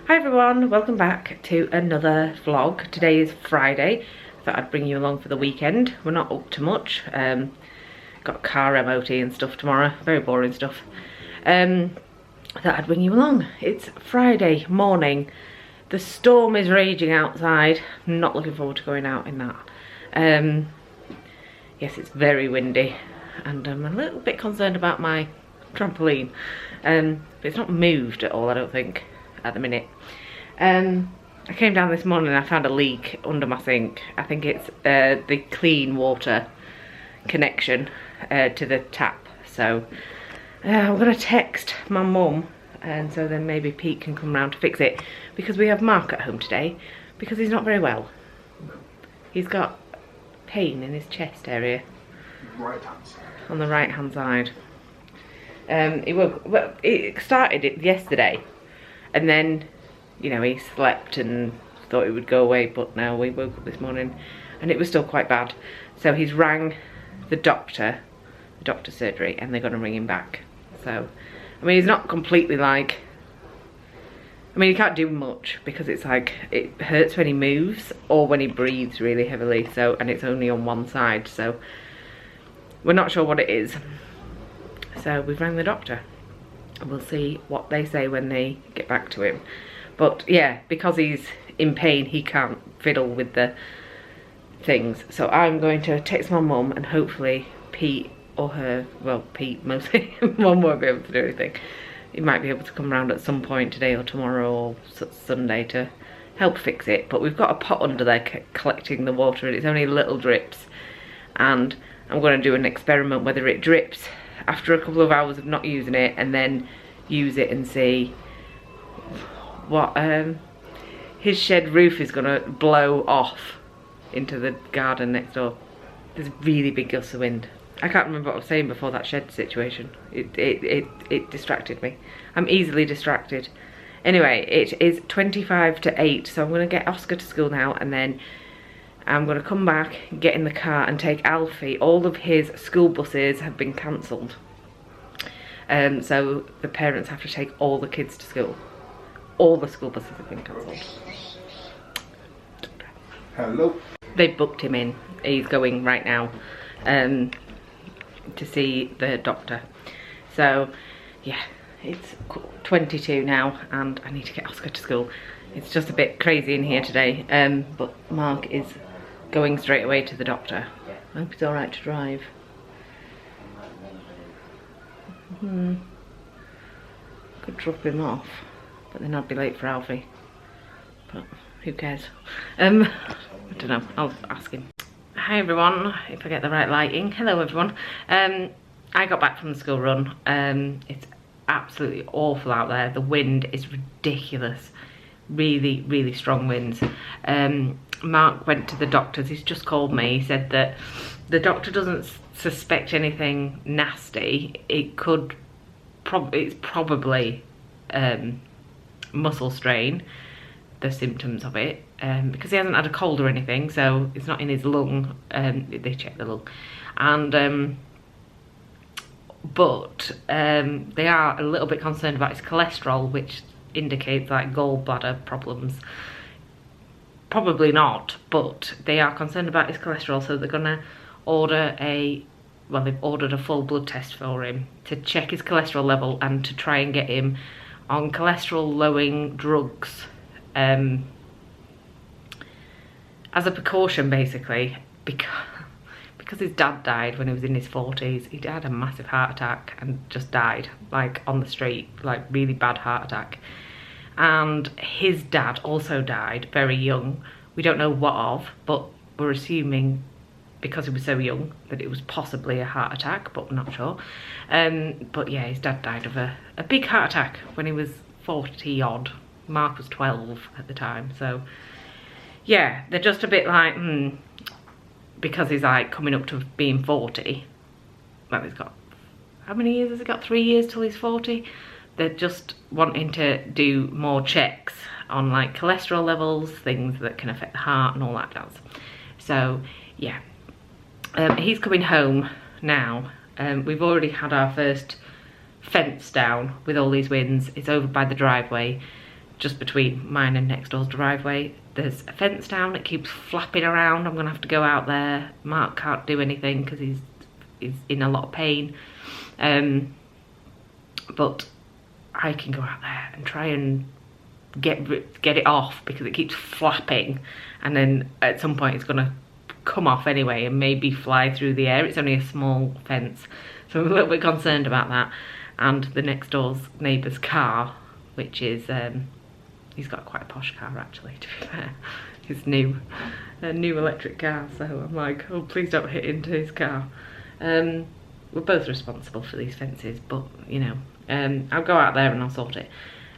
Hi everyone, welcome back to another vlog. Today is Friday. I thought I'd bring you along for the weekend. We're not up to much. Got car MOT and stuff tomorrow. Very boring stuff. I thought I'd bring you along. It's Friday morning. The storm is raging outside. Not looking forward to going out in that. Yes, it's very windy. And I'm a little bit concerned about my trampoline. But it's not moved at all, I don't think, at the minute. I came down this morning and I found a leak under my sink. I think it's the clean water connection to the tap. So I'm gonna text my mum, and so then maybe Pete can come round to fix it, because we have Mark at home today because he's not very well. He's got pain in his chest area. Right hand side. On the right hand side. It started it yesterday, and then, you know, he slept and thought it would go away, but now we woke up this morning and it was still quite bad. So he's rang the doctor's surgery, and they're going to ring him back. So, I mean, he's not completely like, I mean, he can't do much because it's like, it hurts when he moves or when he breathes really heavily. So, and it's only on one side, so we're not sure what it is. So we've rang the doctor. We'll see what they say when they get back to him. But yeah, because he's in pain, he can't fiddle with the things. So I'm going to text my mum, and hopefully Pete or her, well, Pete mostly, mum won't be able to do anything. He might be able to come round at some point today or tomorrow or Sunday to help fix it. But we've got a pot under there collecting the water, and it's only little drips. And I'm going to do an experiment whether it drips after a couple of hours of not using it, and then use it and see what his shed roof is going to blow off into the garden next door. There's really big gusts of wind. I can't remember what I was saying before that shed situation. It distracted me. I'm easily distracted. Anyway, it is 25 to 8, so I'm going to get Oscar to school now, and then I'm going to come back, get in the car and take Alfie. All of his school buses have been cancelled. So the parents have to take all the kids to school. All the school buses have been cancelled. Hello. They've booked him in. He's going right now to see the doctor. So yeah, it's 22 now and I need to get Oscar to school. It's just a bit crazy in here today, but Mark is going straight away to the doctor. I hope he's alright to drive. Could drop him off, but then I'd be late for Alfie. But who cares? I don't know, I'll ask him. Hi everyone, if I get the right lighting. Hello everyone. I got back from the school run. It's absolutely awful out there. The wind is ridiculous. Really, really strong winds. Mark went to the doctor's. He's just called me. He said that the doctor doesn't suspect anything nasty. It's probably muscle strain, the symptoms of it, because he hasn't had a cold or anything, so it's not in his lung. They checked the lung, and but they are a little bit concerned about his cholesterol, which indicates like gallbladder problems. Probably not, but they are concerned about his cholesterol, so they're gonna order they've ordered a full blood test for him to check his cholesterol level and to try and get him on cholesterol lowering drugs as a precaution, basically, because his dad died when he was in his 40s. He had a massive heart attack and just died, like on the street, like really bad heart attack. And his dad also died very young. We don't know what of, but we're assuming because he was so young that it was possibly a heart attack, but we're not sure. But yeah, his dad died of a big heart attack when he was 40 odd. Mark was 12 at the time, so yeah, they're just a bit like, because he's like coming up to being 40. Well, he's got, how many years has he got? 3 years till he's 40. They're just wanting to do more checks on like cholesterol levels, things that can affect the heart and all that jazz. So yeah, he's coming home now. We've already had our first fence down with all these winds. It's over by the driveway. just between mine and next door's driveway. There's a fence down, it keeps flapping around. I'm gonna have to go out there. Mark can't do anything because he's in a lot of pain. But I can go out there and try and get it off because it keeps flapping, and then at some point it's gonna come off anyway and maybe fly through the air. It's only a small fence, so I'm a little bit concerned about that. And the next door's neighbour's car, which is he's got quite a posh car actually, to be fair. His new electric car, so I'm like, oh, please don't hit into his car. We're both responsible for these fences, but you know, I'll go out there and I'll sort it.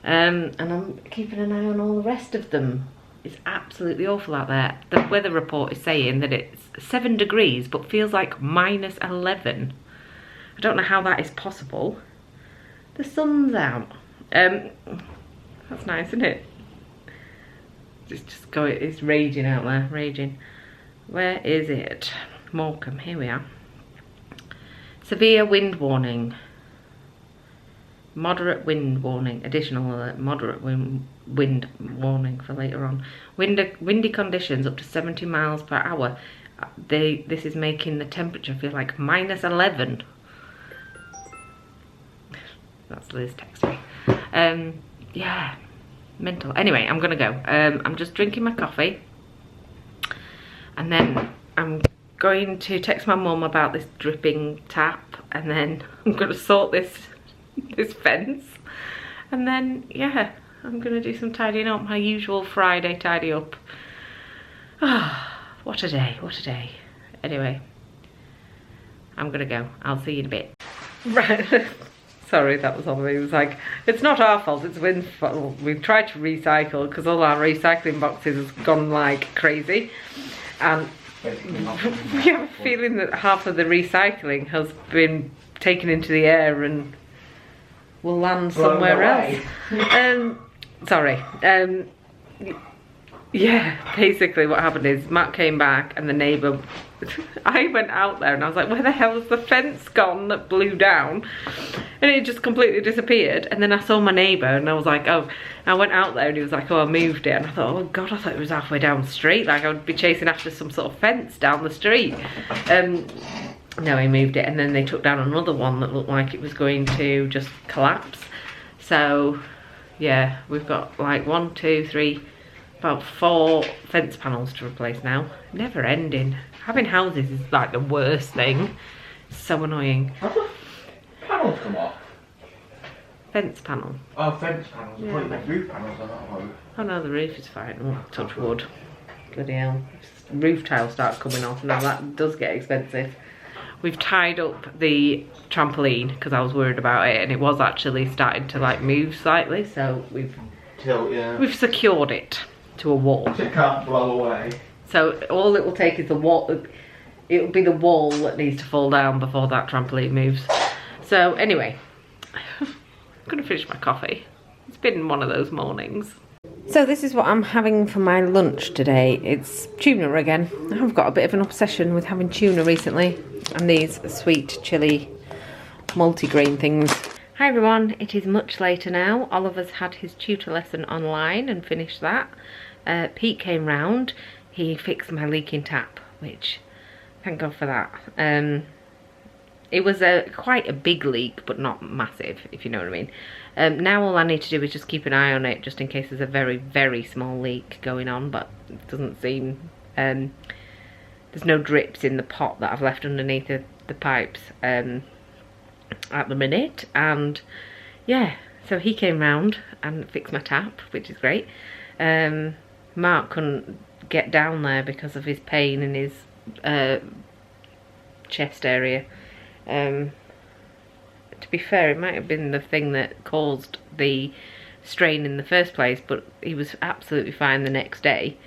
And I'm keeping an eye on all the rest of them. It's absolutely awful out there. The weather report is saying that it's 7 degrees, but feels like -11. I don't know how that is possible. The sun's out. That's nice, isn't it? It's raging out there, raging. Where is it? Morecambe, here we are. Severe wind warning. Moderate wind warning. Additional alert. Moderate wind warning for later on. Windy conditions up to 70 miles per hour. This is making the temperature feel like -11. That's Liz texting me. Yeah, mental. Anyway, I'm gonna go. I'm just drinking my coffee, and then I'm going to text my mum about this dripping tap, and then I'm gonna sort this fence, and then yeah, I'm gonna do some tidying up. My usual Friday tidy up. Ah, what a day, what a day. Anyway, I'm gonna go. I'll see you in a bit. Right. Sorry, that was on me. It was like, it's not our fault, it's Wynn's fault. We've tried to recycle because all our recycling boxes have gone like crazy. And we have a feeling that half of the recycling has been taken into the air and will land somewhere else. Sorry. Yeah, basically what happened is Matt came back and the neighbour, I went out there and I was like, where the hell has the fence gone that blew down? And it just completely disappeared. And then I saw my neighbour and I was like, oh, I went out there and he was like, oh, I moved it. And I thought, oh God, I thought it was halfway down the street. Like I would be chasing after some sort of fence down the street. No, he moved it. And then they took down another one that looked like it was going to just collapse. So yeah, we've got like 1, 2, 3, about 4 fence panels to replace now. Never ending. Having houses is like the worst thing. So annoying. Have the panels come off? Fence panel. Oh, fence panels. Yeah. I thought you meant roof panels on that one. Oh no, the roof is fine. Oh, touch wood. Bloody hell. Roof tile starts coming off. Now that does get expensive. We've tied up the trampoline because I was worried about it, and it was actually starting to like move slightly, so we've secured it to a wall. It can't blow away. So all it will take is the wall. It'll be the wall that needs to fall down before that trampoline moves. So anyway, I'm gonna finish my coffee. It's been one of those mornings. So this is what I'm having for my lunch today. It's tuna again. I've got a bit of an obsession with having tuna recently, and these sweet chili multigrain things. Hi everyone, it is much later now. Oliver's had his tutor lesson online and finished that. Pete came round. He fixed my leaking tap, which, thank God for that. It was quite a big leak, but not massive, if you know what I mean. Now all I need to do is just keep an eye on it, just in case there's a very, very small leak going on, but it doesn't seem... there's no drips in the pot that I've left underneath the pipes at the minute. And yeah, so he came round and fixed my tap, which is great. Mark couldn't get down there because of his pain in his chest area. To be fair, it might have been the thing that caused the strain in the first place, but he was absolutely fine the next day.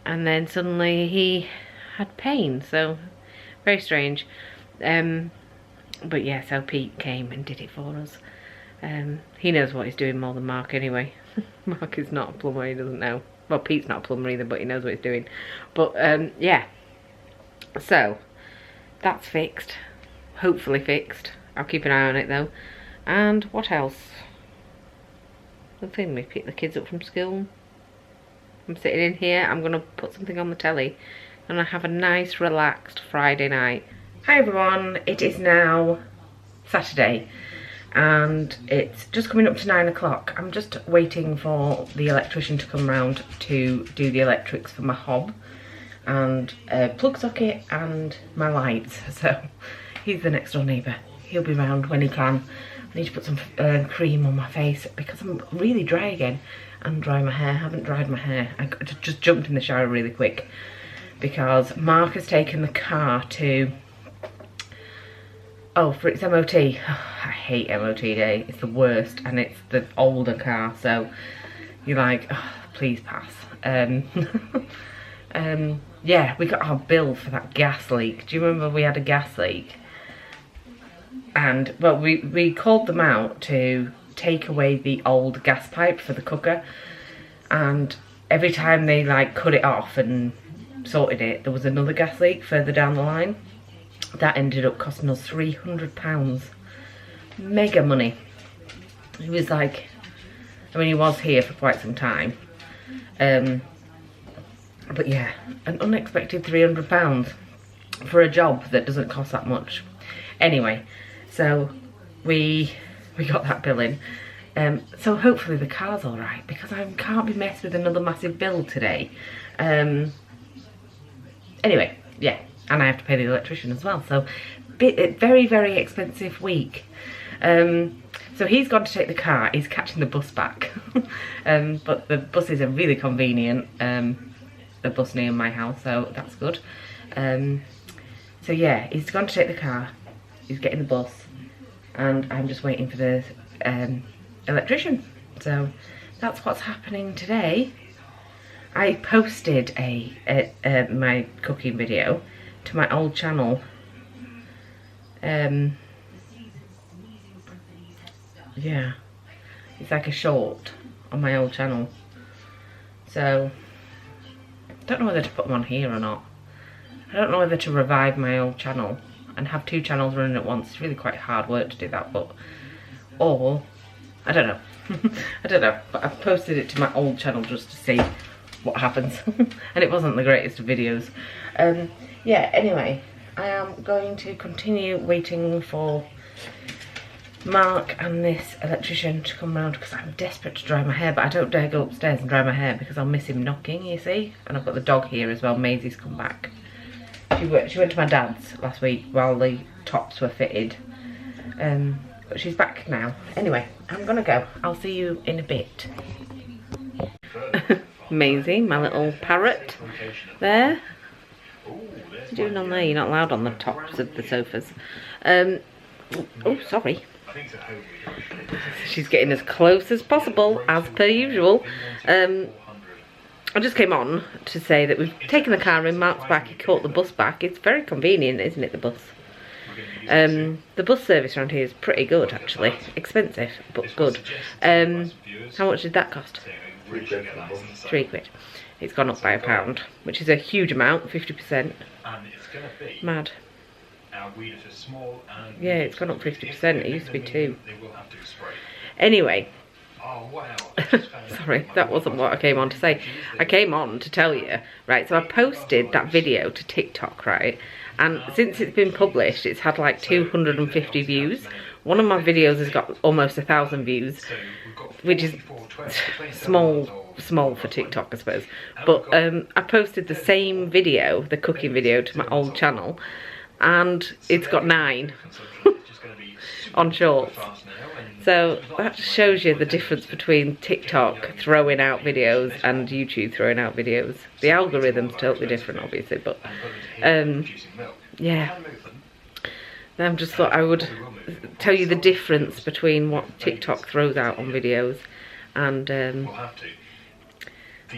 And then suddenly he had pain, so very strange. But yeah, so Pete came and did it for us. He knows what he's doing more than Mark anyway. Mark is not a plumber, he doesn't know. Well, Pete's not a plumber either, but he knows what he's doing. But yeah, so that's fixed, hopefully fixed. I'll keep an eye on it though. And what else? the thing, we pick the kids up from school. I'm sitting in here, I'm gonna put something on the telly and I have a nice relaxed Friday night. Hi everyone, it is now Saturday and it's just coming up to 9 o'clock. I'm just waiting for the electrician to come round to do the electrics for my hob and a plug socket and my lights. So he's the next door neighbour. He'll be round when he can. I need to put some cream on my face because I'm really dry again, and dry my hair. I haven't dried my hair. I just jumped in the shower really quick because Mark has taken the car to, for its MOT. Oh, I hate MOT day. It's the worst, and it's the older car, so you're like, oh, please pass. Yeah, we got our bill for that gas leak. Do you remember we had a gas leak? And, well, we called them out to take away the old gas pipe for the cooker. And every time they, like, cut it off and sorted it, there was another gas leak further down the line. That ended up costing us £300. Mega money. He was like, I mean, he was here for quite some time. But yeah, an unexpected £300 for a job that doesn't cost that much. Anyway, so we got that bill in. So hopefully the car's all right because I can't be messed with another massive bill today. Anyway, yeah, and I have to pay the electrician as well. So very, very expensive week. So he's gone to take the car. He's catching the bus back. But the buses are really convenient. The bus near my house, so that's good. So yeah, he's gone to take the car. He's getting the bus, and I'm just waiting for the electrician. So that's what's happening today. I posted my cooking video to my old channel. Yeah, it's like a short on my old channel. So I don't know whether to put them on here or not. I don't know whether to revive my old channel and have two channels running at once. It's really quite hard work to do that, or I don't know. I don't know, but I've posted it to my old channel just to see what happens. And it wasn't the greatest of videos. Yeah, anyway, I am going to continue waiting for Mark and this electrician to come round because I'm desperate to dry my hair, but I don't dare go upstairs and dry my hair because I'll miss him knocking, you see. And I've got the dog here as well. Maisie's come back. She went to my dad's last week while the tops were fitted. But she's back now. Anyway, I'm gonna go. I'll see you in a bit. Maisie, my little parrot there. What are you doing on there? You're not allowed on the tops of the sofas. Oh, sorry. She's getting as close as possible, as per usual. I just came on to say that we've taken the car in, Mark's back, he caught the bus back. It's very convenient, isn't it, the bus? The bus service around here is pretty good, actually. Expensive, but good. How much did that cost? £3. It's gone up by £1, which is a huge amount, 50%. Mad. Yeah, it's gone up 50%. It used to be 2. Anyway. Sorry, that wasn't what I came on to say. I came on to tell you, right, so I posted that video to TikTok, right, and since it's been published, it's had like 250 views. One of my videos has got almost 1,000 views, which is small for TikTok, I suppose. But I posted the same video, the cooking video, to my old channel, and it's got 9 on shorts. So that shows you the difference between TikTok throwing out videos and YouTube throwing out videos. The algorithm's totally different, obviously, but yeah. I just thought I would tell you the difference between what TikTok throws out on videos and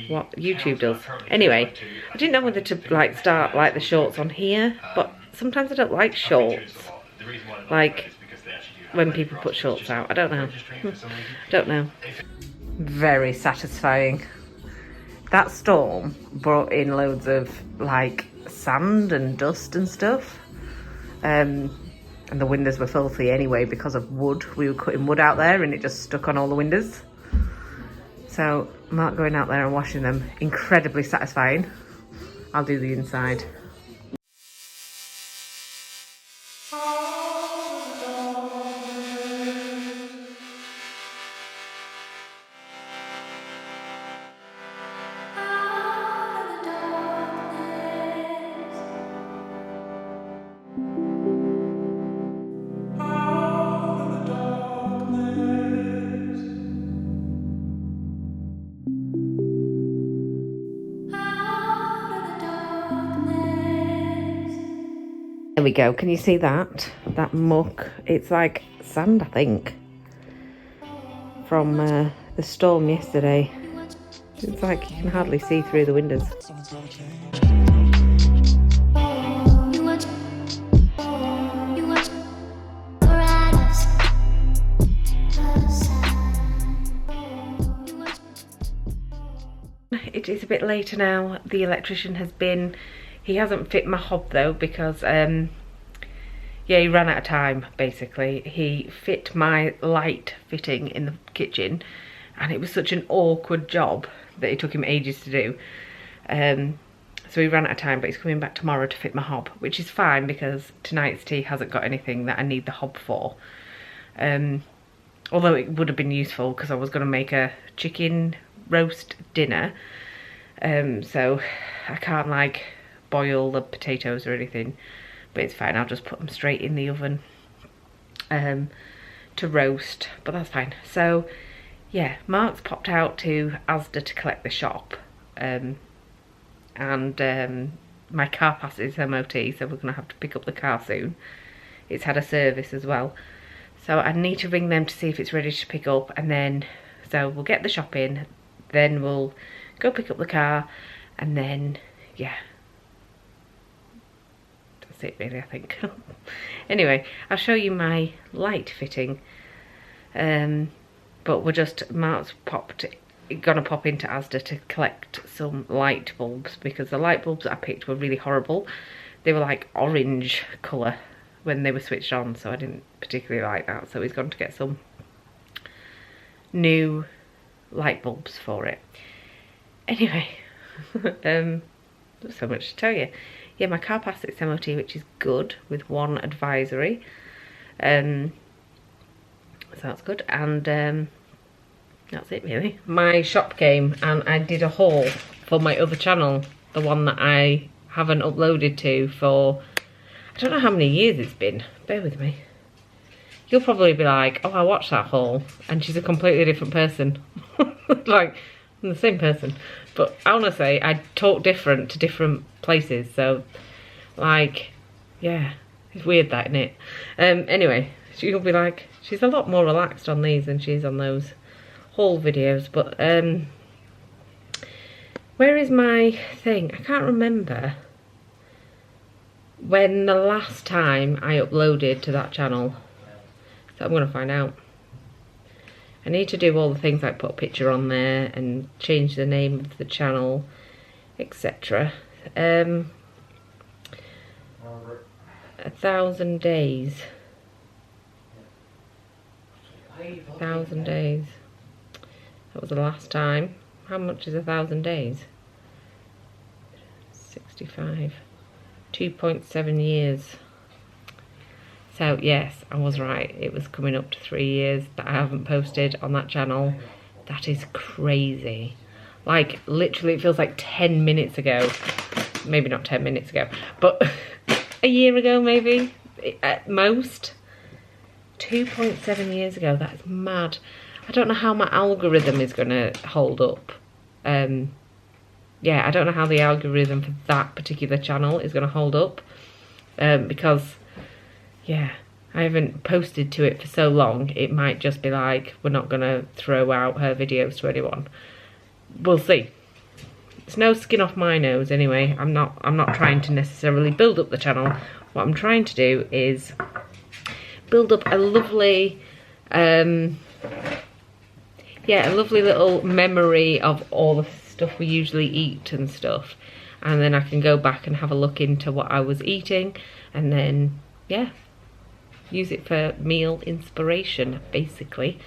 what YouTube does. Anyway, I didn't know whether to like start like the shorts on here, but sometimes I don't like shorts. Like when people put shorts out. I don't know. Don't know. Very satisfying. That storm brought in loads of like sand and dust and stuff. And the windows were filthy anyway because of wood. We were cutting wood out there and it just stuck on all the windows. So Mark going out there and washing them, incredibly satisfying. I'll do the inside. There we go. Can you see that? That muck. It's like sand, I think, from the storm yesterday. It's like you can hardly see through the windows. It is a bit later now. The electrician has been... He hasn't fit my hob though because, yeah, he ran out of time basically. He fit my light fitting in the kitchen and it was such an awkward job that it took him ages to do. So he ran out of time, but he's coming back tomorrow to fit my hob, which is fine because tonight's tea hasn't got anything that I need the hob for. Although it would have been useful because I was going to make a chicken roast dinner. So I can't like boil the potatoes or anything, but it's fine. I'll just put them straight in the oven to roast, but that's fine. So yeah, Mark's popped out to Asda to collect the shop, and my car passes MOT, so we're gonna have to pick up the car soon. It's had a service as well, so I need to ring them to see if it's ready to pick up, and then so we'll get the shop in, then we'll go pick up the car, and then yeah, that's it really, I think. Anyway, I'll show you my light fitting, but we're just, Mark's gonna pop into Asda to collect some light bulbs because the light bulbs that I picked were really horrible. They were like orange colour when they were switched on, so I didn't particularly like that. So he's gone to get some new light bulbs for it. Anyway, there's so much to tell you. Yeah, my car passed its MOT, which is good, with one advisory. So that's good, and that's it really. My shop came and I did a haul for my other channel, the one that I haven't uploaded to for, I don't know how many years it's been. Bear with me. You'll probably be like, oh, I watched that haul and she's a completely different person. Like, I'm the same person. But honestly, I talk different to different places, so like, yeah, it's weird that, isn't it? Anyway, you'll be like, she's a lot more relaxed on these than she is on those haul videos. But where is my thing? I can't remember when the last time I uploaded to that channel, so I'm gonna find out. I need to do all the things like put a picture on there and change the name of the channel, etc. 1,000 days. 1,000 days. That was the last time. How much is 1,000 days? 65. 2.7 years. So yes, I was right. It was coming up to 3 years that I haven't posted on that channel. That is crazy. Like, literally, it feels like 10 minutes ago. Maybe not 10 minutes ago, but a year ago maybe, at most. 2.7 years ago, that's mad. I don't know how my algorithm is going to hold up. Yeah, I don't know how the algorithm for that particular channel is going to hold up. Because, yeah, I haven't posted to it for so long. It might just be like, we're not going to throw out her videos to anyone. We'll see. It's no skin off my nose anyway. I'm not trying to necessarily build up the channel. What I'm trying to do is build up a lovely, yeah, a lovely little memory of all the stuff we usually eat and stuff. And then I can go back and have a look into what I was eating, and then, yeah, use it for meal inspiration, basically.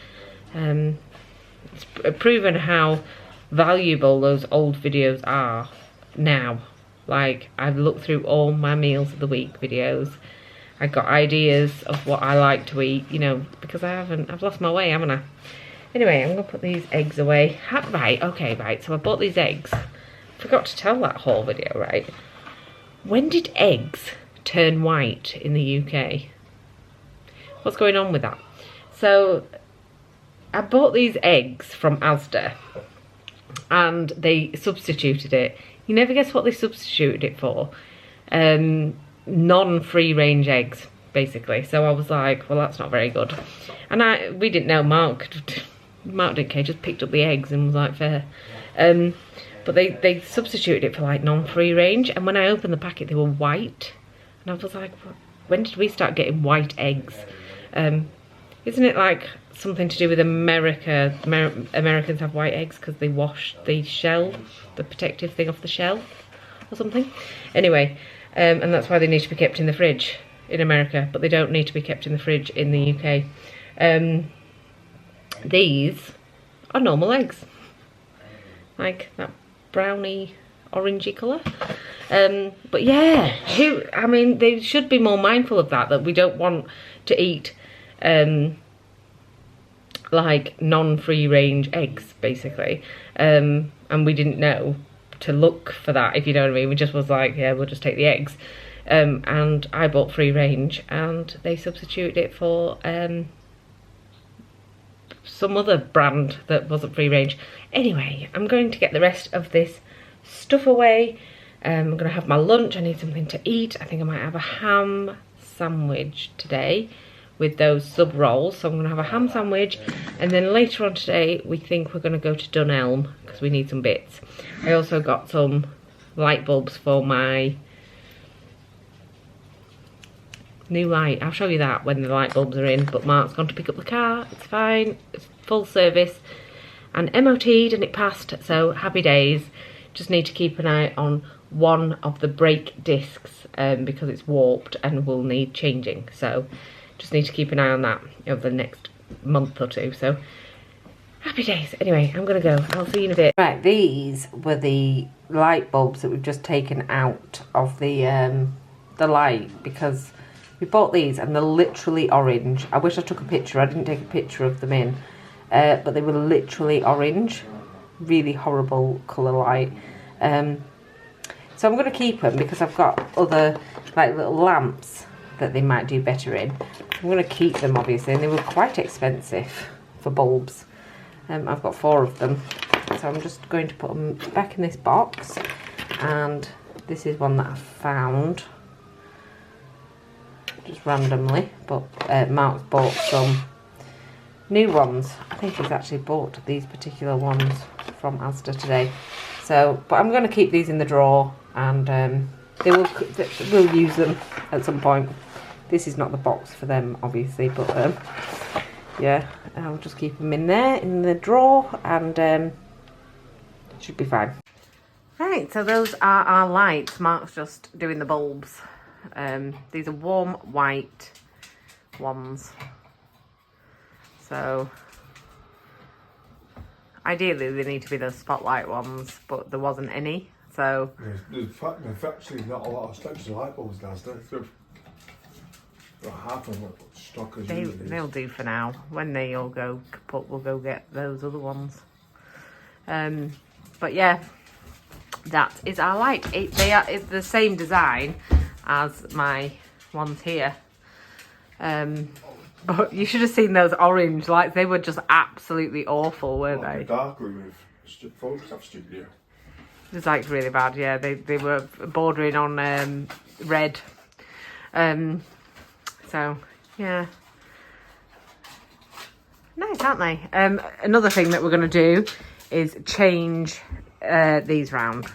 It's proven how valuable those old videos are now. Like, I've looked through all my meals of the week videos. I got ideas of what I like to eat, you know, because I've lost my way, haven't I? Anyway, I'm gonna put these eggs away. Right, okay, right, so I bought these eggs. Forgot to tell that whole video, right? When did eggs turn white in the UK? What's going on with that? So, I bought these eggs from Asda, and they substituted it. You never guess what they substituted it for. Non-free range eggs, basically. So I was like, well, that's not very good. And we didn't know. Mark didn't care, just picked up the eggs and was like, fair. But they substituted it for like non-free range, and when I opened the packet they were white, and I was like, when did we start getting white eggs? Isn't it like something to do with America? Americans have white eggs because they wash the shell, the protective thing off the shell or something. Anyway, and that's why they need to be kept in the fridge in America, but they don't need to be kept in the fridge in the UK. These are normal eggs, like that browny orangey colour. But yeah, I mean, they should be more mindful of that we don't want to eat like non-free range eggs, basically. And we didn't know to look for that, if you know what I mean. We just was like, yeah, we'll just take the eggs. And I bought free range, and they substituted it for some other brand that wasn't free range. Anyway, I'm going to get the rest of this stuff away. I'm going to have my lunch. I need something to eat. I think I might have a ham sandwich today with those sub rolls. So I'm going to have a ham sandwich, and then later on today we think we're going to go to Dunelm because we need some bits. I also got some light bulbs for my new light. I'll show you that when the light bulbs are in, but Mark's gone to pick up the car. It's fine, it's full service and MOT'd, and it passed, so happy days. Just need to keep an eye on one of the brake discs because it's warped and will need changing, so just need to keep an eye on that over the next month or two. So happy days. Anyway, I'm gonna go. I'll see you in a bit. Right, these were the light bulbs that we've just taken out of the light, because we bought these and they're literally orange. I wish I took a picture. I didn't take a picture of them in, but they were literally orange. Really horrible colour light. So I'm going to keep them because I've got other like little lamps that they might do better in. I'm going to keep them, obviously, and they were quite expensive for bulbs. I've got 4 of them, so I'm just going to put them back in this box. And this is one that I found just randomly, but Mark's bought some new ones. I think he's actually bought these particular ones from Asda today. So, but I'm going to keep these in the drawer, and we'll use them at some point. This is not the box for them, obviously, but yeah, I'll just keep them in there in the drawer, and it should be fine. Right, so those are our lights. Mark's just doing the bulbs. These are warm white ones. So ideally they need to be the spotlight ones, but there wasn't any. So there's actually not a lot of stretches of light bulbs downstairs. Half of them stock as they'll do for now. When they all go kaput, we'll go get those other ones. But yeah, that is our light. It's the same design as my ones here. But you should have seen those orange lights. They were just absolutely awful, weren't they? Dark room with photograph studio. It was like really bad, yeah. They were bordering on red. So yeah, nice, aren't they? Another thing that we're going to do is change these round,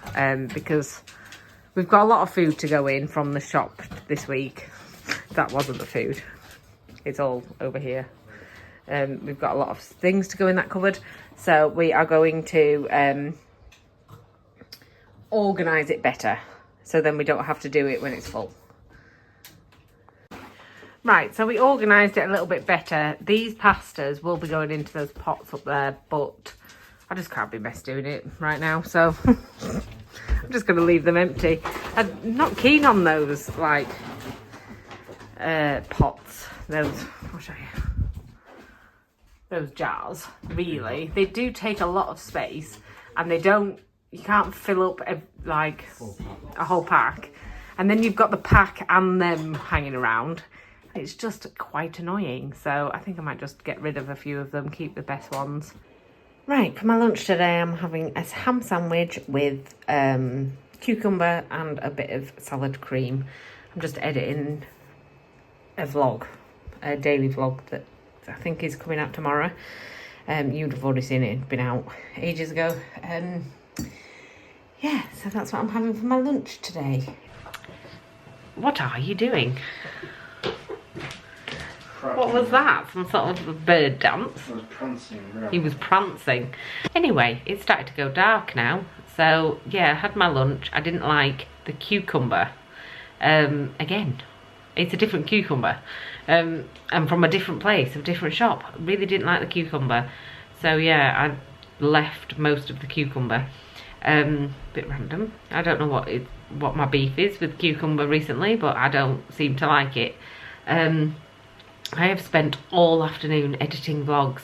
because we've got a lot of food to go in from the shop this week. That wasn't the food. It's all over here. We've got a lot of things to go in that cupboard. So we are going to organise it better, so then we don't have to do it when it's full. Right, so we organised it a little bit better. These pastas will be going into those pots up there, but I just can't be best doing it right now, so I'm just going to leave them empty. I'm not keen on those, like, pots. Those, I'll show you. Those jars, really. They do take a lot of space, and they don't, you can't fill up, like, a whole pack. And then you've got the pack and them hanging around. It's just quite annoying, so I think I might just get rid of a few of them, keep the best ones. Right, for my lunch today I'm having a ham sandwich with cucumber and a bit of salad cream. I'm just editing a vlog, a daily vlog that I think is coming out tomorrow. You'd have already seen it, it'd been out ages ago. Yeah, so that's what I'm having for my lunch today. What are you doing? What was that? Some sort of a bird dance? I was prancing around. He was prancing. Anyway, it's started to go dark now. So, yeah, I had my lunch. I didn't like the cucumber. Again, it's a different cucumber. And from a different place, a different shop. Really didn't like the cucumber. So, yeah, I left most of the cucumber. Bit random. I don't know what my beef is with cucumber recently, but I don't seem to like it. I have spent all afternoon editing vlogs.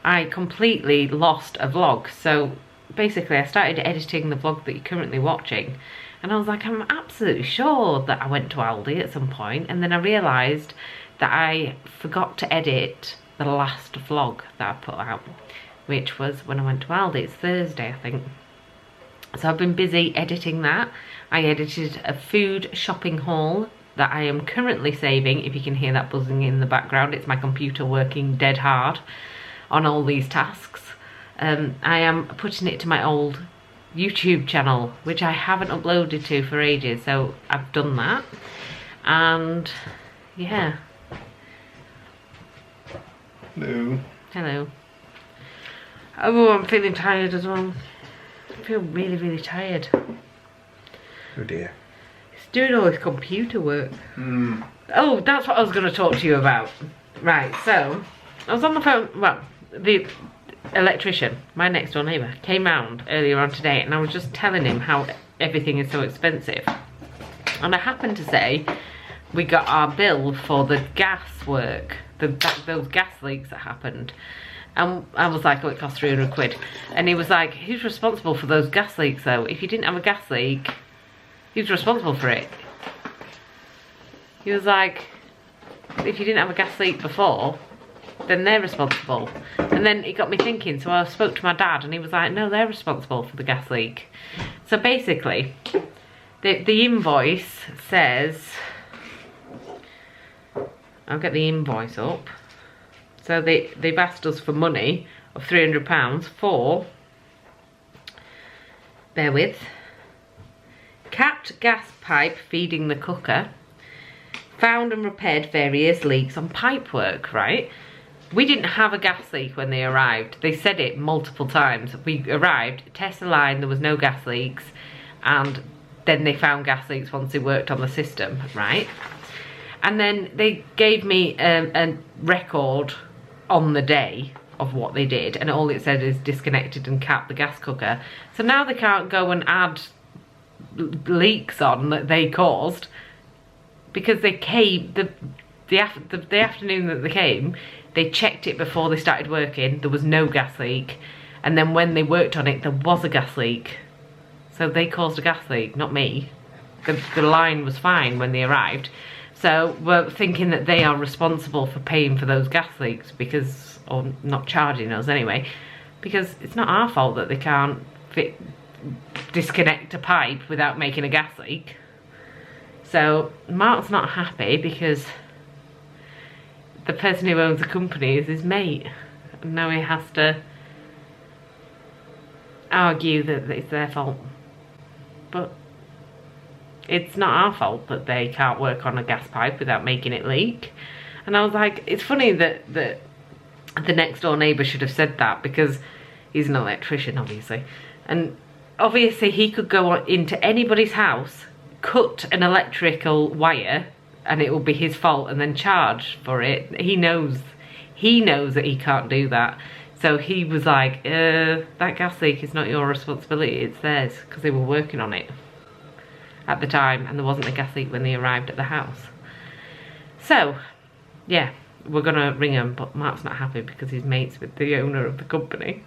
I completely lost a vlog. So basically I started editing the vlog that you're currently watching, and I was like, I'm absolutely sure that I went to Aldi at some point, and then I realised that I forgot to edit the last vlog that I put out, which was when I went to Aldi. It's Thursday, I think. So I've been busy editing that. I edited a food shopping haul that I am currently saving. If you can hear that buzzing in the background, it's my computer working dead hard on all these tasks. I am putting it to my old YouTube channel, which I haven't uploaded to for ages, so I've done that. And yeah. Hello. Hello. Oh, I'm feeling tired as well. I feel really, really tired. Oh dear. Doing all this computer work. Oh, that's what I was going to talk to you about. Right, so I was on the phone. Well, the electrician, my next door neighbour, came round earlier on today, and I was just telling him how everything is so expensive. And I happened to say we got our bill for the gas work, those gas leaks that happened. And I was like, oh, it cost 300 quid. And he was like, who's responsible for those gas leaks though? If you didn't have a gas leak, who's responsible for it? He was like, if you didn't have a gas leak before, then they're responsible. And then it got me thinking, so I spoke to my dad, and he was like, no, they're responsible for the gas leak. So basically, the invoice says, I'll get the invoice up. So they've asked us for money of £300 for, bear with, capped gas pipe feeding the cooker, found and repaired various leaks on pipework, right? We didn't have a gas leak when they arrived. They said it multiple times. We arrived, tested the line, there was no gas leaks, and then they found gas leaks once they worked on the system, right? And then they gave me a record on the day of what they did, and all it said is disconnected and capped the gas cooker. So now they can't go and add leaks on that they caused, because they came the afternoon that they came, they checked it before they started working, there was no gas leak, and then when they worked on it there was a gas leak. So they caused a gas leak, not me. The line was fine when they arrived. So we're thinking that they are responsible for paying for those gas leaks, because, or not charging us anyway, because it's not our fault that they can't disconnect a pipe without making a gas leak. So Mark's not happy because the person who owns the company is his mate, and now he has to argue that it's their fault. But it's not our fault that they can't work on a gas pipe without making it leak. And I was like, it's funny that the next door neighbour should have said that, because he's an electrician, obviously. And obviously he could go into anybody's house, cut an electrical wire and it will be his fault and then charge for it. He knows that he can't do that. So he was like, that gas leak is not your responsibility, it's theirs, because they were working on it at the time and there wasn't a gas leak when they arrived at the house. So, yeah, we're gonna ring him, but Mark's not happy because he's mates with the owner of the company.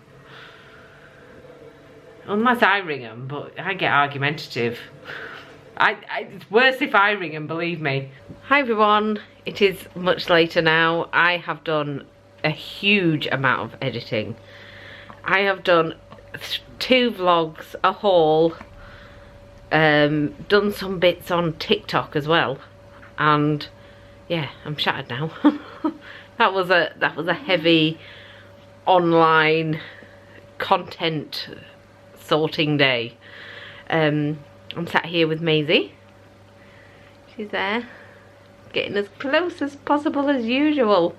Unless I ring him, but I get argumentative. It's worse if I ring him, believe me. Hi everyone, it is much later now. I have done a huge amount of editing. I have done 2 vlogs, a haul, done some bits on TikTok as well, and yeah, I'm shattered now. that was a heavy online content sorting day. I'm sat here with Maisie. She's there, getting as close as possible as usual.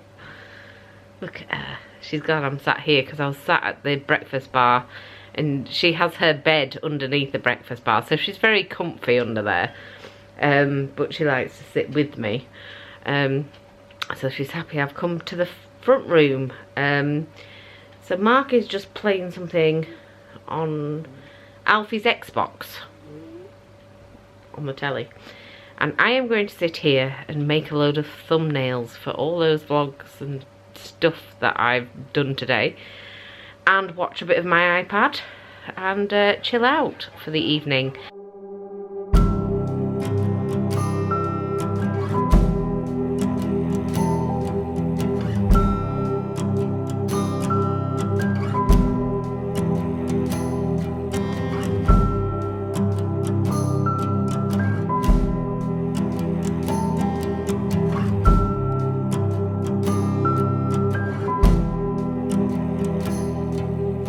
Look at her. She's glad I'm sat here because I was sat at the breakfast bar and she has her bed underneath the breakfast bar, so she's very comfy under there, but she likes to sit with me, so she's happy I've come to the front room. So Mark is just playing something on Alfie's Xbox on the telly, and I am going to sit here and make a load of thumbnails for all those vlogs and stuff that I've done today, and watch a bit of my iPad and chill out for the evening.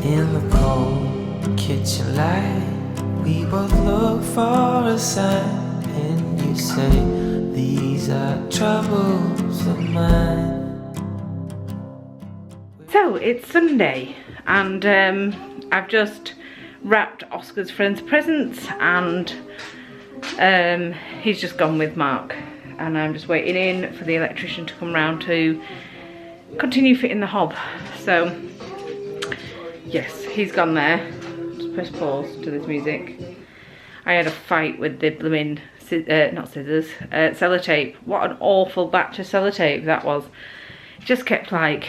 In the cold kitchen light, we both look for a sign, and you say, these are troubles of mine. So it's Sunday, and I've just wrapped Oscar's friend's presents, and he's just gone with Mark, and I'm just waiting in for the electrician to come round to continue fitting the hob. So yes, he's gone there. Just press pause to this music. I had a fight with the blooming, sellotape. What an awful batch of sellotape that was. It just kept like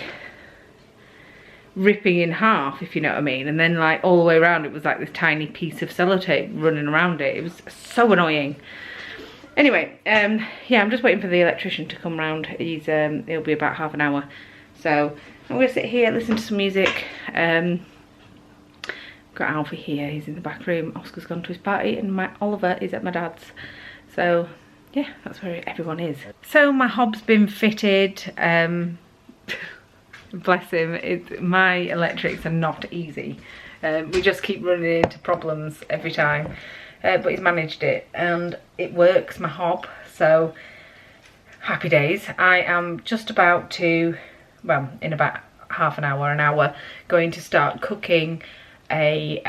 ripping in half, if you know what I mean. And then like all the way around it was like this tiny piece of sellotape running around it. It was so annoying. Anyway, yeah, I'm just waiting for the electrician to come round. He'll be about half an hour. So I'm gonna sit here, listen to some music. Got Alfie here, he's in the back room. Oscar's gone to his party, and Oliver is at my dad's. So yeah, that's where everyone is. So my hob's been fitted. Bless him, my electrics are not easy. We just keep running into problems every time, but he's managed it and it works, my hob, so happy days. I am just about to, well, in about half an hour, going to start cooking a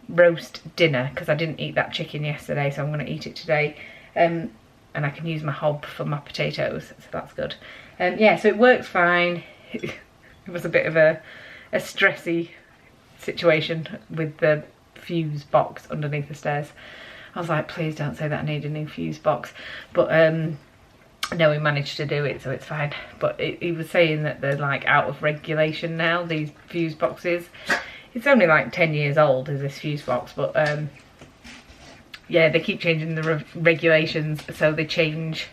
roast dinner, because I didn't eat that chicken yesterday, so I'm going to eat it today, and I can use my hob for my potatoes, so that's good. Yeah, so it works fine. It was a bit of a stressy situation with the fuse box underneath the stairs. I was like, please don't say that I need a new fuse box, but no, we managed to do it, so it's fine. But he was saying that they're like out of regulation now, these fuse boxes. It's only like 10 years old, is this fuse box, but yeah, they keep changing the regulations, so they change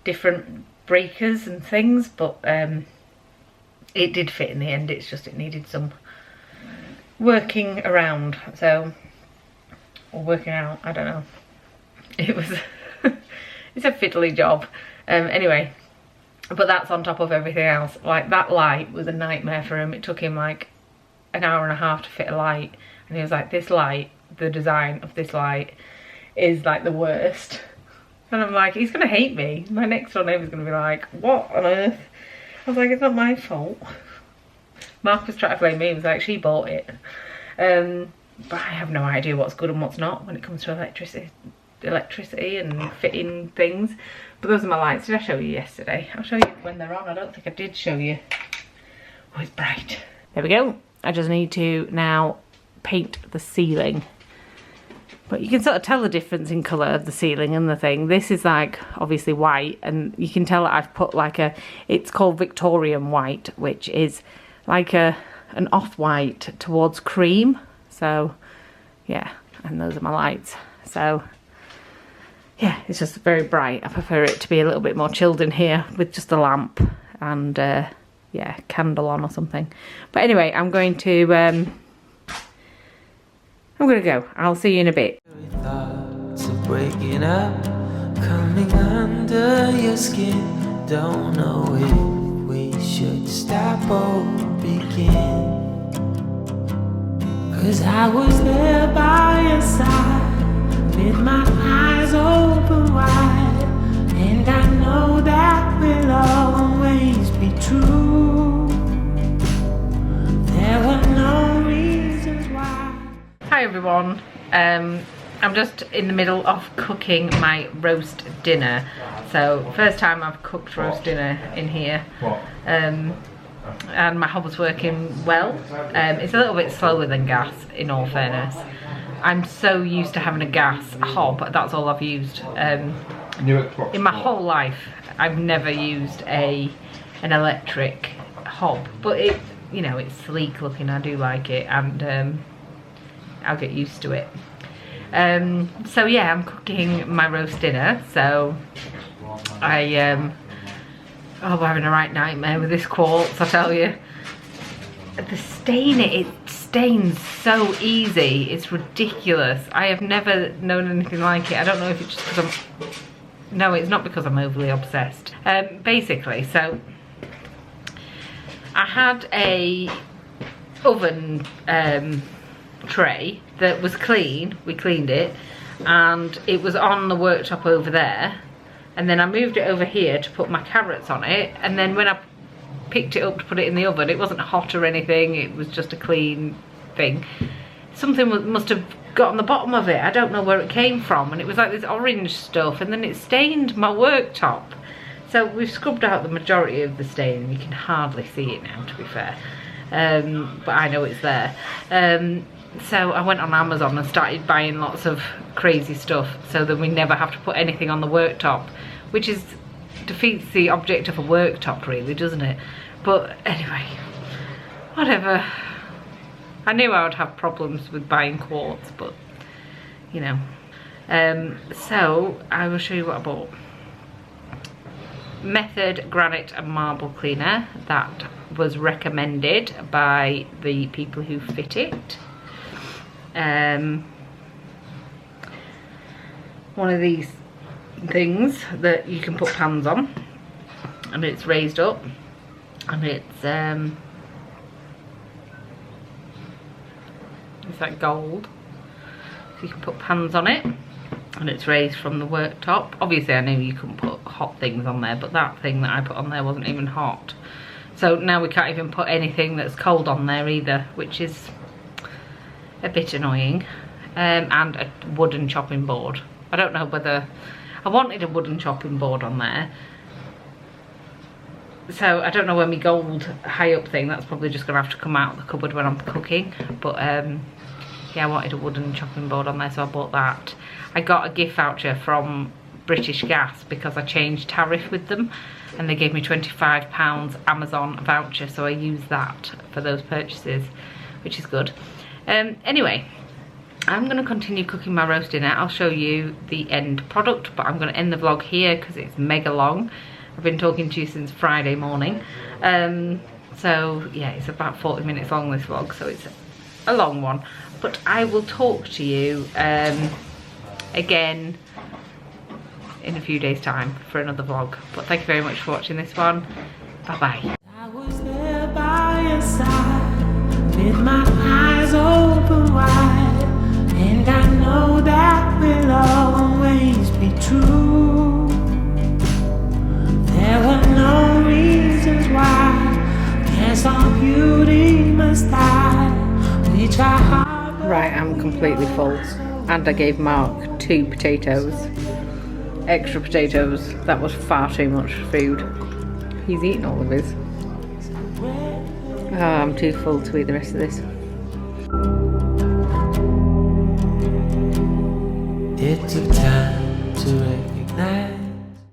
different breakers and things, but it did fit in the end. It's just it needed some working around, so, or working out, I don't know. It was it's a fiddly job. Anyway, but that's on top of everything else. Like, that light was a nightmare for him. It took him like an hour and a half to fit a light, and he was like, this light, the design of this light is like the worst. And I'm like, he's gonna hate me. My next door neighbour's gonna be like, what on earth? I was like, it's not my fault. Mark was trying to blame me. He was like, she bought it. But I have no idea what's good and what's not when it comes to electricity. electricity and fitting things. But those are my lights. Did I show you yesterday? I'll show you when they're on. I don't think I did show you. Oh, it's bright. There we go. I just need to now paint the ceiling. But you can sort of tell the difference in colour of the ceiling and the thing. This is like obviously white, and you can tell that I've put like it's called Victorian white, which is like an off-white towards cream. So yeah, and those are my lights. So yeah, it's just very bright. I prefer it to be a little bit more chilled in here with just a lamp and yeah, candle on or something. But anyway, I'm going to go. I'll see you in a bit. Thoughts of breaking up, coming under your skin. Don't know if we should stop or begin. 'Cause I was there by your side, with my eyes open wide, and I know that will always be true. There were no reasons why. Hi everyone, I'm just in the middle of cooking my roast dinner. So first time I've cooked roast dinner in here, and my hob's working well. It's a little bit slower than gas, in all fairness. I'm so used to having a gas hob, that's all I've used. In my whole life I've never used an electric hob, but it, you know, it's sleek looking. I do like it, and I'll get used to it. So yeah, I'm cooking my roast dinner. So oh, we're having a right nightmare with this quartz, I tell you. The stain, it stains so easy, it's ridiculous. I have never known anything like it. I don't know if it's just because no, it's not because I'm overly obsessed. Basically, so I had a oven tray that was clean. We cleaned it, and it was on the worktop over there, and then I moved it over here to put my carrots on it, and then when I picked it up to put it in the oven, it wasn't hot or anything, it was just a clean thing. Something must have got on the bottom of it, I don't know where it came from, and it was like this orange stuff, and then it stained my worktop. So we've scrubbed out the majority of the stain, and you can hardly see it now, to be fair, but I know it's there. So I went on Amazon and started buying lots of crazy stuff so that we never have to put anything on the worktop, which defeats the object of a worktop, really, doesn't it? But anyway, whatever. I knew I would have problems with buying quartz, but you know. So I will show you what I bought. Method granite and marble cleaner that was recommended by the people who fit it. One of these things that you can put pans on, and it's raised up, and it's like gold, so you can put pans on it, and it's raised from the worktop. Obviously I knew you couldn't put hot things on there, but that thing that I put on there wasn't even hot, so now we can't even put anything that's cold on there either, which is a bit annoying. And a wooden chopping board. I don't know whether I wanted a wooden chopping board on there, so I don't know where my gold high up thing, that's probably just gonna have to come out of the cupboard when I'm cooking, but yeah, I wanted a wooden chopping board on there, so I bought that. I got a gift voucher from British Gas because I changed tariff with them, and they gave me £25 Amazon voucher, so I used that for those purchases, which is good. Anyway, I'm going to continue cooking my roast dinner. I'll show you the end product, but I'm going to end the vlog here because it's mega long. I've been talking to you since Friday morning. So yeah, it's about 40 minutes long, this vlog, so it's a long one. But I will talk to you again in a few days' time for another vlog. But thank you very much for watching this one. Bye bye. I was there by your side, with my eyes open wide, and I know that will always be true. There were no reasons why, guess all beauty must die. We try hard. Right, I'm completely full. and I gave Mark 2 potatoes. Extra potatoes. That was far too much food. He's eaten all of his. Oh, I'm too full to eat the rest of this. It took time to recognize